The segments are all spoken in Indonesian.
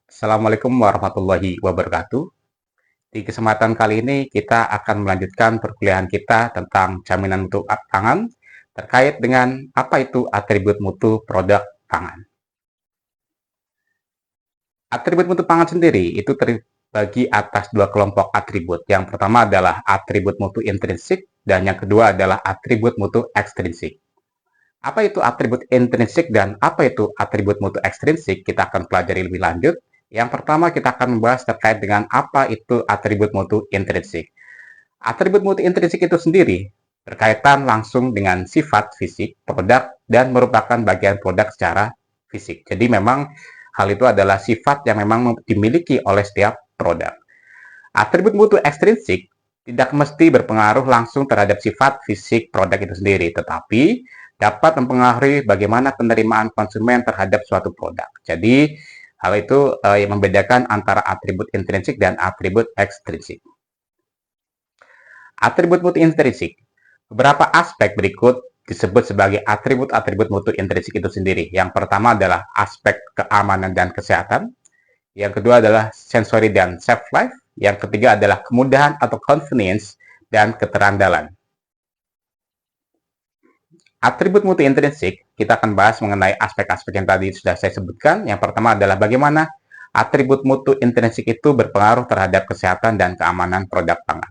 Assalamualaikum warahmatullahi wabarakatuh. Di kesempatan kali ini kita akan melanjutkan perkuliahan kita tentang jaminan mutu pangan terkait dengan apa itu atribut mutu produk pangan. Atribut mutu pangan sendiri itu terbagi atas dua kelompok atribut. Yang pertama adalah atribut mutu intrinsik dan yang kedua adalah atribut mutu ekstrinsik. Apa itu atribut intrinsik dan apa itu atribut mutu ekstrinsik? Kita akan pelajari lebih lanjut. Yang pertama kita akan membahas terkait dengan apa itu atribut mutu intrinsik. Atribut mutu intrinsik itu sendiri berkaitan langsung dengan sifat fisik produk dan merupakan bagian produk secara fisik. Jadi memang hal itu adalah sifat yang memang dimiliki oleh setiap produk. Atribut mutu ekstrinsik tidak mesti berpengaruh langsung terhadap sifat fisik produk itu sendiri, tetapi dapat mempengaruhi bagaimana penerimaan konsumen terhadap suatu produk. Jadi, hal itu yang membedakan antara atribut intrinsik dan atribut ekstrinsik. Atribut mutu intrinsik. Beberapa aspek berikut disebut sebagai atribut-atribut mutu intrinsik itu sendiri. Yang pertama adalah aspek keamanan dan kesehatan. Yang kedua adalah sensori dan shelf life. Yang ketiga adalah kemudahan atau convenience dan keterandalan. Atribut mutu intrinsik, kita akan bahas mengenai aspek-aspek yang tadi sudah saya sebutkan. Yang pertama adalah bagaimana atribut mutu intrinsik itu berpengaruh terhadap kesehatan dan keamanan produk pangan.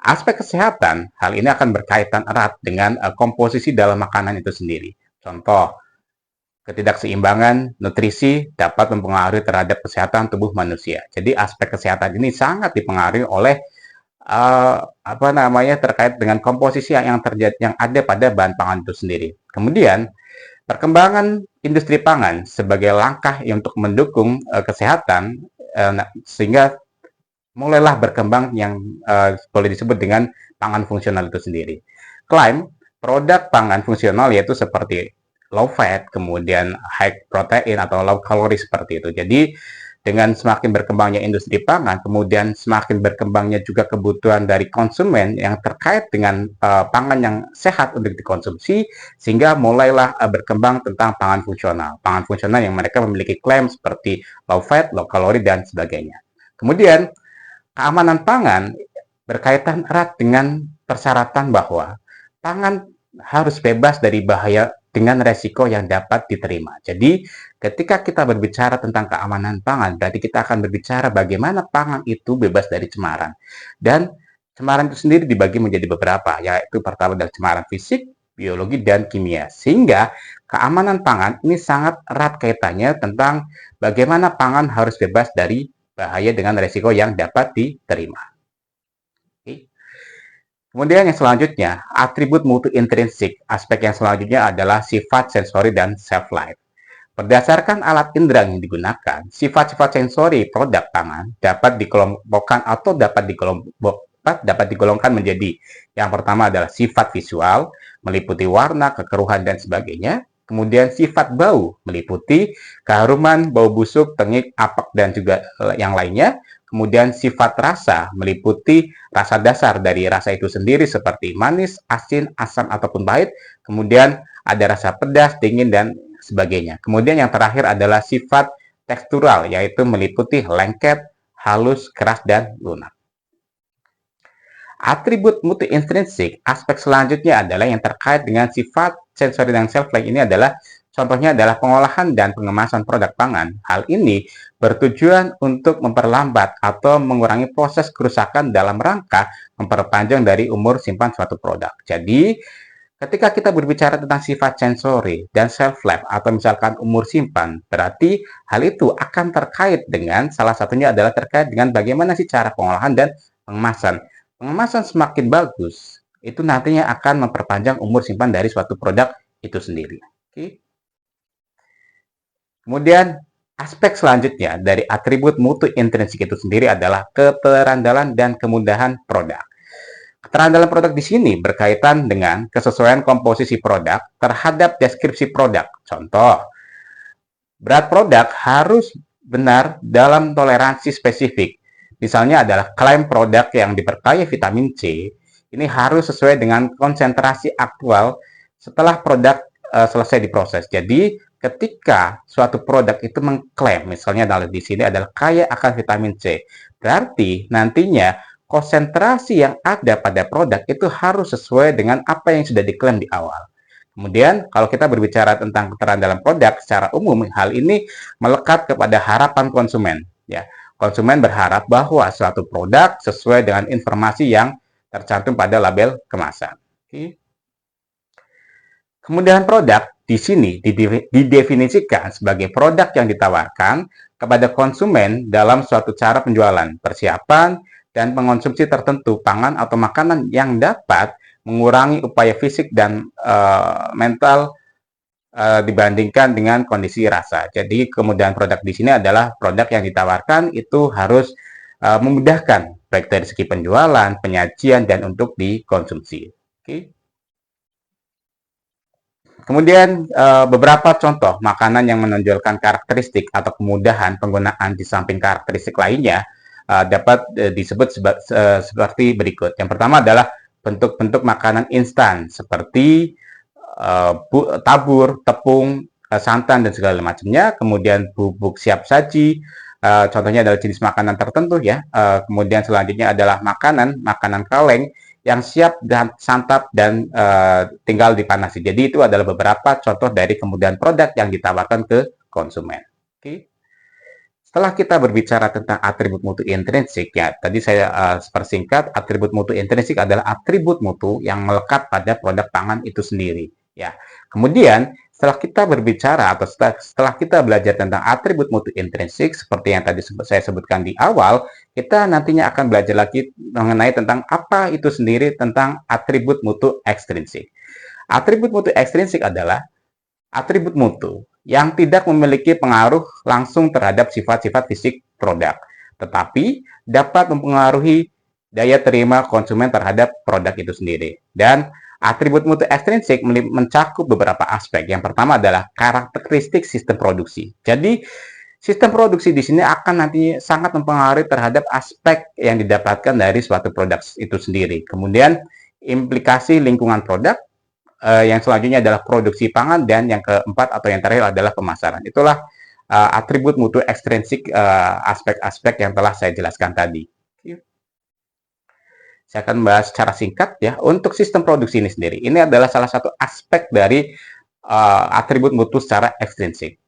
Aspek kesehatan, hal ini akan berkaitan erat dengan komposisi dalam makanan itu sendiri. Contoh, ketidakseimbangan nutrisi dapat mempengaruhi terhadap kesehatan tubuh manusia. Jadi aspek kesehatan ini sangat dipengaruhi oleh terkait dengan komposisi yang ada pada bahan pangan itu sendiri. Kemudian perkembangan industri pangan sebagai langkah untuk mendukung kesehatan sehingga mulailah berkembang yang boleh disebut dengan pangan fungsional itu sendiri. Klaim produk pangan fungsional yaitu seperti low fat, kemudian high protein atau low kalori seperti itu. Jadi dengan semakin berkembangnya industri pangan, kemudian semakin berkembangnya juga kebutuhan dari konsumen yang terkait dengan pangan yang sehat untuk dikonsumsi, sehingga mulailah berkembang tentang pangan fungsional. Pangan fungsional yang mereka memiliki klaim seperti low fat, low kalori, dan sebagainya. Kemudian, keamanan pangan berkaitan erat dengan persyaratan bahwa pangan harus bebas dari bahaya dengan resiko yang dapat diterima. Jadi, ketika kita berbicara tentang keamanan pangan, berarti kita akan berbicara bagaimana pangan itu bebas dari cemaran. Dan cemaran itu sendiri dibagi menjadi beberapa, yaitu pertama adalah cemaran fisik, biologi, dan kimia. Sehingga keamanan pangan ini sangat erat kaitannya tentang bagaimana pangan harus bebas dari bahaya dengan resiko yang dapat diterima. Kemudian yang selanjutnya, atribut mutu intrinsik. Aspek yang selanjutnya adalah sifat sensori dan shelf life. Berdasarkan alat indera yang digunakan, sifat-sifat sensori produk pangan dapat dikelompokkan atau dapat digolongkan menjadi yang pertama adalah sifat visual, meliputi warna, kekeruhan, dan sebagainya. Kemudian sifat bau, meliputi keharuman, bau busuk, tengik, apak, dan juga yang lainnya. Kemudian sifat rasa meliputi rasa dasar dari rasa itu sendiri seperti manis, asin, asam, ataupun pahit. Kemudian ada rasa pedas, dingin, dan sebagainya. Kemudian yang terakhir adalah sifat tekstural, yaitu meliputi lengket, halus, keras, dan lunak. Atribut mutu intrinsik, aspek selanjutnya adalah yang terkait dengan sifat sensori dan shelf life ini adalah contohnya adalah pengolahan dan pengemasan produk pangan. Hal ini bertujuan untuk memperlambat atau mengurangi proses kerusakan dalam rangka memperpanjang dari umur simpan suatu produk. Jadi, ketika kita berbicara tentang sifat sensori dan shelf life atau misalkan umur simpan, berarti hal itu akan terkait dengan salah satunya adalah terkait dengan bagaimana sih cara pengolahan dan pengemasan. Pengemasan semakin bagus, itu nantinya akan memperpanjang umur simpan dari suatu produk itu sendiri. Oke. Kemudian, aspek selanjutnya dari atribut mutu intrinsik itu sendiri adalah keterandalan dan kemudahan produk. Keterandalan produk di sini berkaitan dengan kesesuaian komposisi produk terhadap deskripsi produk. Contoh, berat produk harus benar dalam toleransi spesifik. Misalnya adalah klaim produk yang diperkaya vitamin C, ini harus sesuai dengan konsentrasi aktual setelah produk selesai diproses. Jadi, ketika suatu produk itu mengklaim, misalnya di sini adalah kaya akan vitamin C, berarti nantinya konsentrasi yang ada pada produk itu harus sesuai dengan apa yang sudah diklaim di awal. Kemudian, kalau kita berbicara tentang keterangan dalam produk, secara umum hal ini melekat kepada harapan konsumen. Ya, konsumen berharap bahwa suatu produk sesuai dengan informasi yang tercantum pada label kemasan. Oke. Kemudahan produk di sini didefinisikan sebagai produk yang ditawarkan kepada konsumen dalam suatu cara penjualan, persiapan, dan pengonsumsi tertentu pangan atau makanan yang dapat mengurangi upaya fisik dan mental dibandingkan dengan kondisi rasa. Jadi kemudahan produk di sini adalah produk yang ditawarkan itu harus memudahkan baik dari segi penjualan, penyajian, dan untuk dikonsumsi. Oke. Kemudian beberapa contoh makanan yang menonjolkan karakteristik atau kemudahan penggunaan di samping karakteristik lainnya dapat disebut seperti berikut. Yang pertama adalah bentuk-bentuk makanan instan seperti tabur, tepung, santan dan segala macamnya. Kemudian bubuk siap saji, contohnya adalah jenis makanan tertentu ya. Kemudian selanjutnya adalah makanan kaleng yang siap dan santap dan tinggal dipanasi. Jadi itu adalah beberapa contoh dari kemudahan produk yang ditawarkan ke konsumen. Oke. Setelah kita berbicara tentang atribut mutu intrinsik, ya tadi saya persingkat, atribut mutu intrinsik adalah atribut mutu yang melekat pada produk pangan itu sendiri. Ya. Kemudian setelah kita berbicara atau setelah kita belajar tentang atribut mutu intrinsik seperti yang tadi saya sebutkan di awal, kita nantinya akan belajar lagi mengenai tentang apa itu sendiri tentang atribut mutu ekstrinsik. Atribut mutu ekstrinsik adalah atribut mutu yang tidak memiliki pengaruh langsung terhadap sifat-sifat fisik produk, tetapi dapat mempengaruhi daya terima konsumen terhadap produk itu sendiri. Dan atribut mutu ekstrinsik mencakup beberapa aspek. Yang pertama adalah karakteristik sistem produksi. Jadi, sistem produksi di sini akan nanti sangat mempengaruhi terhadap aspek yang didapatkan dari suatu produk itu sendiri. Kemudian, implikasi lingkungan produk, yang selanjutnya adalah produksi pangan, dan yang keempat atau yang terakhir adalah pemasaran. Itulah atribut mutu ekstrinsik, aspek-aspek yang telah saya jelaskan tadi. Saya akan membahas secara singkat ya. Untuk sistem produksi ini sendiri, ini adalah salah satu aspek dari atribut mutu secara ekstrinsik.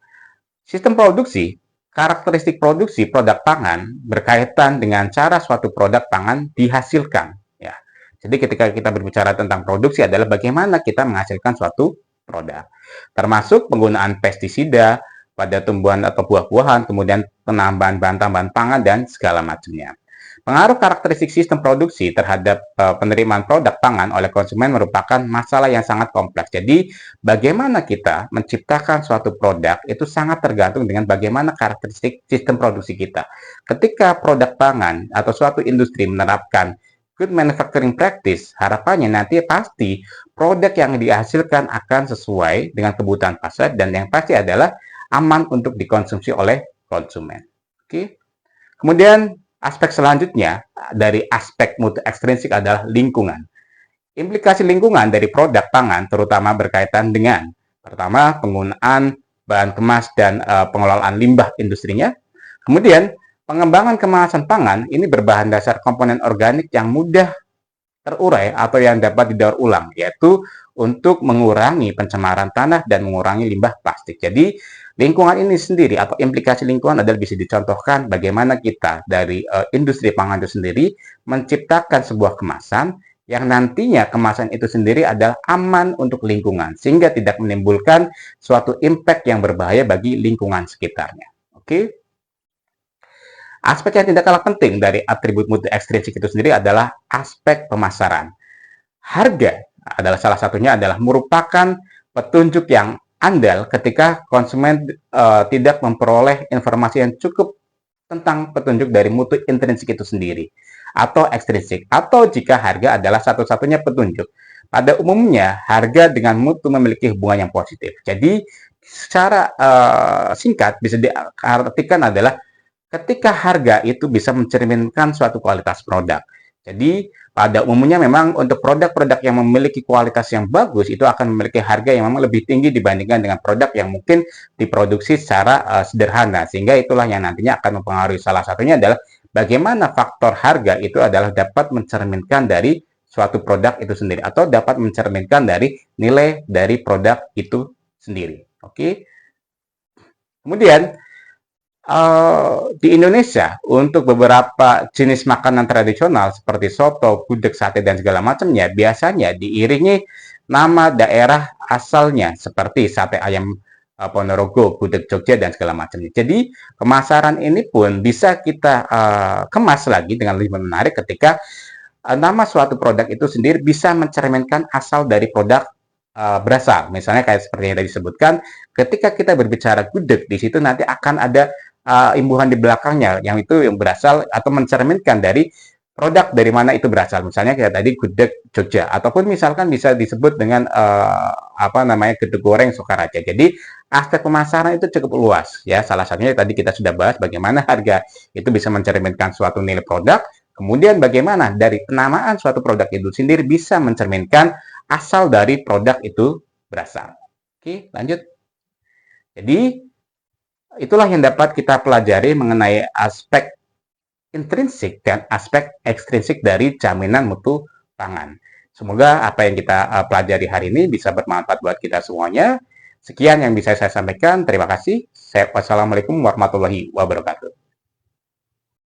Sistem produksi, karakteristik produksi produk pangan berkaitan dengan cara suatu produk pangan dihasilkan. Ya. Jadi ketika kita berbicara tentang produksi adalah bagaimana kita menghasilkan suatu produk. Termasuk penggunaan pestisida pada tumbuhan atau buah-buahan, kemudian penambahan bahan-tambahan pangan, dan segala macamnya. Pengaruh karakteristik sistem produksi terhadap penerimaan produk pangan oleh konsumen merupakan masalah yang sangat kompleks. Jadi, bagaimana kita menciptakan suatu produk itu sangat tergantung dengan bagaimana karakteristik sistem produksi kita. Ketika produk pangan atau suatu industri menerapkan good manufacturing practice, harapannya nanti pasti produk yang dihasilkan akan sesuai dengan kebutuhan pasar dan yang pasti adalah aman untuk dikonsumsi oleh konsumen. Oke. Kemudian aspek selanjutnya dari aspek mutu ekstrinsik adalah lingkungan. Implikasi lingkungan dari produk pangan terutama berkaitan dengan pertama penggunaan bahan kemas dan pengelolaan limbah industrinya. Kemudian pengembangan kemasan pangan ini berbahan dasar komponen organik yang mudah terurai atau yang dapat didaur ulang, yaitu untuk mengurangi pencemaran tanah dan mengurangi limbah plastik. Jadi lingkungan ini sendiri atau implikasi lingkungan adalah bisa dicontohkan bagaimana kita dari industri pangan itu sendiri menciptakan sebuah kemasan yang nantinya kemasan itu sendiri adalah aman untuk lingkungan sehingga tidak menimbulkan suatu impact yang berbahaya bagi lingkungan sekitarnya. Oke. Aspek yang tidak kalah penting dari atribut mutu ekstrinsik itu sendiri adalah aspek pemasaran. Harga adalah salah satunya adalah merupakan petunjuk yang andal ketika konsumen tidak memperoleh informasi yang cukup tentang petunjuk dari mutu intrinsik itu sendiri atau ekstrinsik, atau jika harga adalah satu-satunya petunjuk. Pada umumnya, harga dengan mutu memiliki hubungan yang positif. Jadi, secara singkat bisa diartikan adalah ketika harga itu bisa mencerminkan suatu kualitas produk. Jadi, pada umumnya memang untuk produk-produk yang memiliki kualitas yang bagus itu akan memiliki harga yang memang lebih tinggi dibandingkan dengan produk yang mungkin diproduksi secara sederhana. Sehingga itulah yang nantinya akan mempengaruhi. Salah satunya adalah bagaimana faktor harga itu adalah dapat mencerminkan dari suatu produk itu sendiri atau dapat mencerminkan dari nilai dari produk itu sendiri. Oke. Kemudian di Indonesia untuk beberapa jenis makanan tradisional seperti soto, gudeg, sate dan segala macamnya biasanya diiringi nama daerah asalnya seperti sate ayam Ponorogo, gudeg Jogja dan segala macamnya. Jadi pemasaran ini pun bisa kita kemas lagi dengan lebih menarik ketika nama suatu produk itu sendiri bisa mencerminkan asal dari produk berasal. Misalnya kayak seperti yang tadi disebutkan, ketika kita berbicara gudeg, di situ nanti akan ada imbuhan di belakangnya yang itu yang berasal atau mencerminkan dari produk dari mana itu berasal. Misalnya kayak tadi gudeg Jogja ataupun misalkan bisa disebut dengan apa namanya gudeg goreng Sukaraja. Jadi aspek pemasaran itu cukup luas ya. Salah satunya tadi kita sudah bahas bagaimana harga itu bisa mencerminkan suatu nilai produk. Kemudian bagaimana dari penamaan suatu produk itu sendiri bisa mencerminkan asal dari produk itu berasal. Oke, lanjut. Jadi itulah yang dapat kita pelajari mengenai aspek intrinsik dan aspek ekstrinsik dari jaminan mutu pangan. Semoga apa yang kita pelajari hari ini bisa bermanfaat buat kita semuanya. Sekian yang bisa saya sampaikan. Terima kasih. Wassalamualaikum warahmatullahi wabarakatuh.